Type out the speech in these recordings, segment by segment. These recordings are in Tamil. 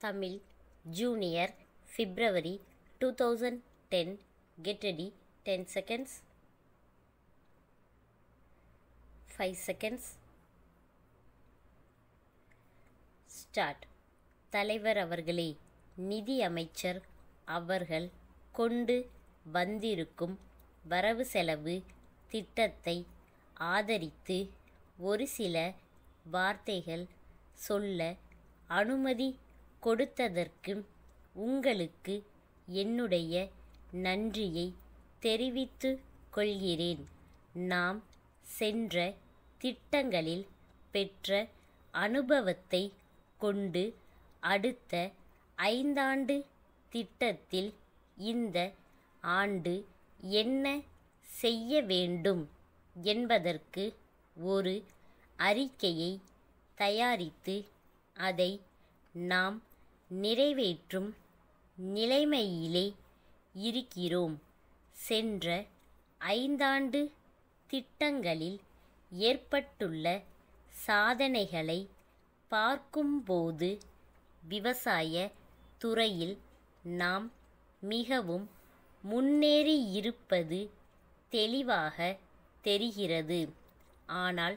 Tamil Junior February 2010. Get ready. 10 seconds. 5 seconds. Start. தலைவர் அவர்களே, நிதி அமைச்சர் அவர்கள் கொண்டு வந்திருக்கும் வரவு செலவு திட்டத்தை ஆதரித்து ஒரு சில வார்த்தைகள் சொல்ல அனுமதி கொடுத்ததற்கு உங்களுக்கு என்னுடைய நன்றியை தெரிவித்துக் கொள்கிறேன். நாம் சென்ற திட்டங்களில் பெற்ற அனுபவத்தை கொண்டு அடுத்த 5 ஆண்டு திட்டத்தில் இந்த ஆண்டு என்ன செய்ய வேண்டும் என்பதற்கு ஒரு அறிக்கையை தயாரித்து அதை நாம் நிறைவேற்றும் நிலைமையிலே இருக்கிறோம். சென்ற 5 ஆண்டு திட்டங்களில் ஏற்பட்டுள்ள சாதனைகளை பார்க்கும்போது விவசாய துறையில் நாம் மிகவும் முன்னேறியிருப்பது தெளிவாக தெரிகிறது. ஆனால்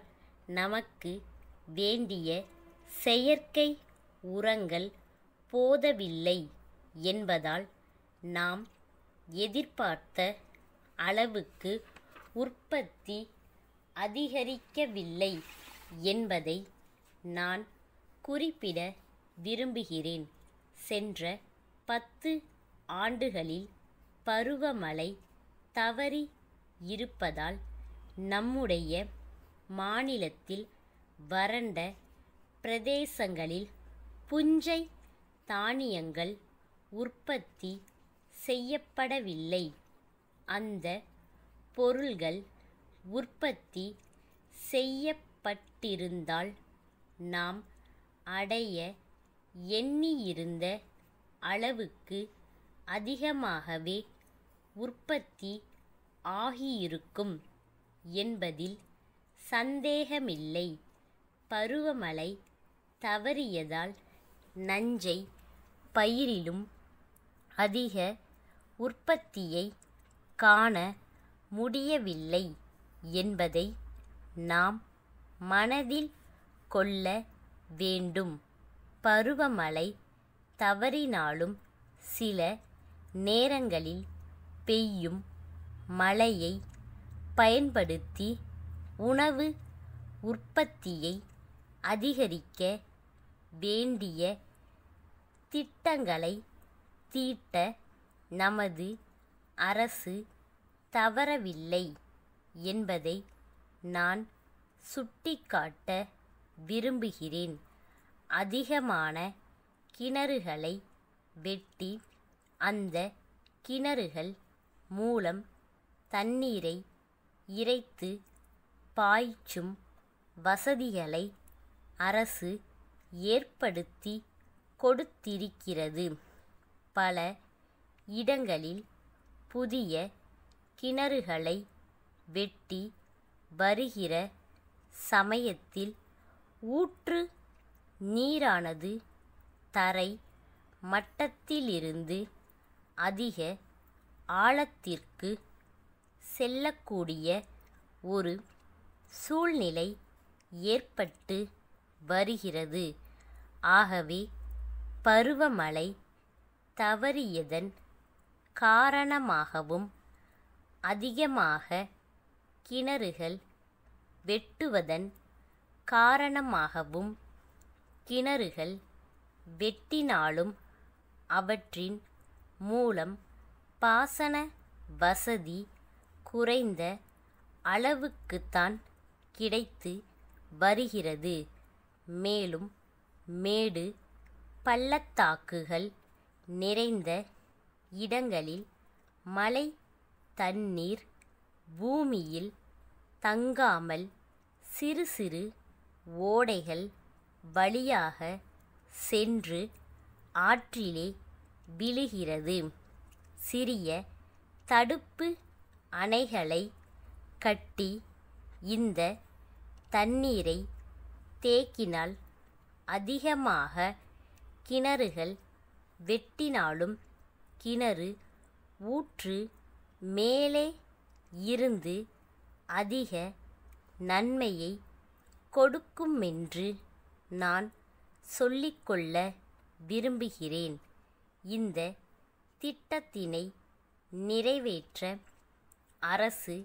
நமக்கு வேண்டிய செயற்கை உரங்கள் போதவில்லை என்பதால் நாம் எதிர்பார்த்த அளவுக்கு உற்பத்தி அதிகரிக்கவில்லை என்பதை நான் குறிப்பிட விரும்புகிறேன். சென்ற 10 ஆண்டுகளில் பருவமழை தவறி இருப்பதால் நம்முடைய மாநிலத்தில் வறண்ட பிரதேசங்களில் புஞ்சை தானியங்கள் உற்பத்தி செய்யப்படவில்லை. அந்த பொருள்கள் உற்பத்தி செய்யப்பட்டிருந்தால் நாம் அடைய எண்ணியிருந்த அளவுக்கு அதிகமாகவே உற்பத்தி ஆகியிருக்கும் என்பதில் சந்தேகமில்லை. பருவமழை தவறியதால் நஞ்சை பயிரிலும் அதிக உற்பத்தியை காண முடியவில்லை என்பதை நாம் மனதில் கொள்ள வேண்டும். பருவமழை தவறினாலும் சில நேரங்களில் பெய்யும் மழையை பயன்படுத்தி உணவு உற்பத்தியை அதிகரிக்க வேண்டிய திட்டங்களை தீட்ட நமது அரசு தவறவில்லை என்பதை நான் சுட்டிக்காட்ட விரும்புகிறேன். அதிகமான கிணறுகளை வெட்டி அந்த கிணறுகள் மூலம் தண்ணீரை இறைத்து பாய்ச்சும் வசதிகளை அரசு ஏற்படுத்தி கொடுத்திருக்கிறது. பல இடங்களில் புதிய கிணறுகளை வெட்டி வருகிற சமயத்தில் ஊற்று நீரானது தரை மட்டத்திலிருந்து அதிக ஆழத்திற்கு செல்லக்கூடிய ஒரு சூழ்நிலை ஏற்பட்டு வருகிறது. ஆகவே பருவமழை தவறியதன் காரணமாகவும் அதிகமாக கிணறுகள் வெட்டுவதன் காரணமாகவும் கிணறுகள் வெட்டினாலும் அவற்றின் மூலம் பாசன வசதி குறைந்த அளவுக்குத்தான் கிடைத்து வருகிறது. மேலும் மேடு பள்ளத்தாக்குகள் நிறைந்த இடங்களில் மழை தண்ணீர் பூமியில் தங்காமல் சிறு சிறு ஓடைகள் வழியாக சென்று ஆற்றிலே விழுகிறது. சிறிய தடுப்பு அணைகளை கட்டி இந்த தண்ணீரை தேக்கினால் அதிகமாக கிணறுகள் வெட்டினாலும் கிணறு ஊற்று மேலே இருந்து அதிக நன்மையை கொடுக்குமென்று நான் சொல்லிக்கொள்ள விரும்புகிறேன். இந்த திட்டத்தினை நிறைவேற்ற அரசு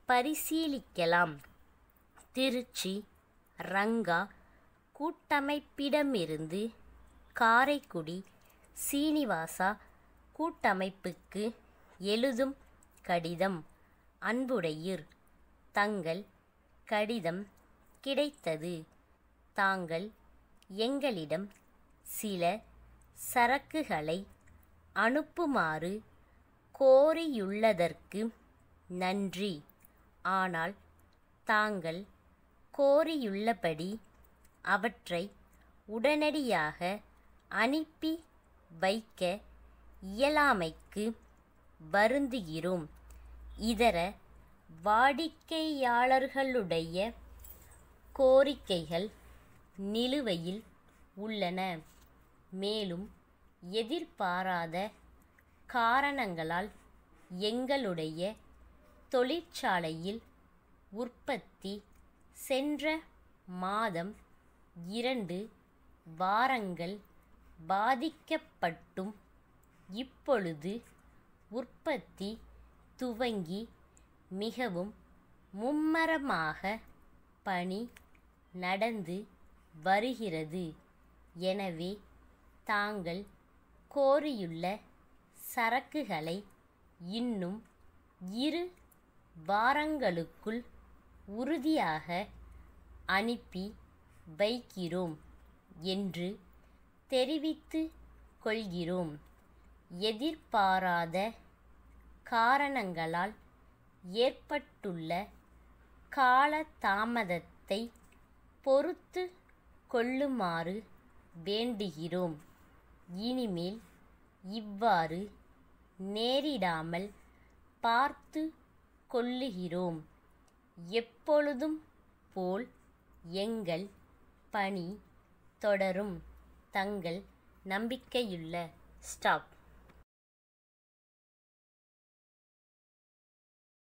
பரிசீலிக்கலாம். திருச்சி ரங்கா கூட்டமைப்பிடமிருந்து காரைக்குடி சீனிவாசா கூட்டமைப்புக்கு எழுதும் கடிதம். அன்புடையீர், தங்கள் கடிதம் கிடைத்தது. தாங்கள் எங்களிடம் சில சரக்குகளை அனுப்புமாறு கோரியுள்ளதற்கு நன்றி. ஆனால் தாங்கள் கோரியுள்ளபடி அவற்றை உடனடியாக அனுப்பி வைக்க இயலாமைக்கு வருந்துகிறோம். இதர வாடிக்கையாளர்களுடைய கோரிக்கைகள் நிலுவையில் உள்ளன. மேலும் எதிர்பாராத காரணங்களால் எங்களுடைய தொழிற்சாலையில் உற்பத்தி சென்ற மாதம் 2 வாரங்கள் பாதிக்கப்பட்டும் இப்பொழுது உற்பத்தி துவங்கி மிகவும் மும்மரமாக பணி நடந்து வருகிறது. எனவே தாங்கள் கோரியுள்ள சரக்குகளை இன்னும் 2 வாரங்களுக்குள் உறுதியாக அனுப்பி வைக்கிறோம் என்று தெரிவித்துக் கொள்கிறோம். எதிர்பாராத காரணங்களால் ஏற்பட்டுள்ள காலதாமதத்தை பொறுத்து கொள்ளுமாறு வேண்டுகிறோம். இனிமேல் இவ்வாறு நேரிடாமல் பார்த்து கொள்ளுகிறோம். எப்பொழுதும் போல் எங்கள் பணி தொடரும். தங்கள் நம்பிக்கையுள்ள ஸ்டாப்.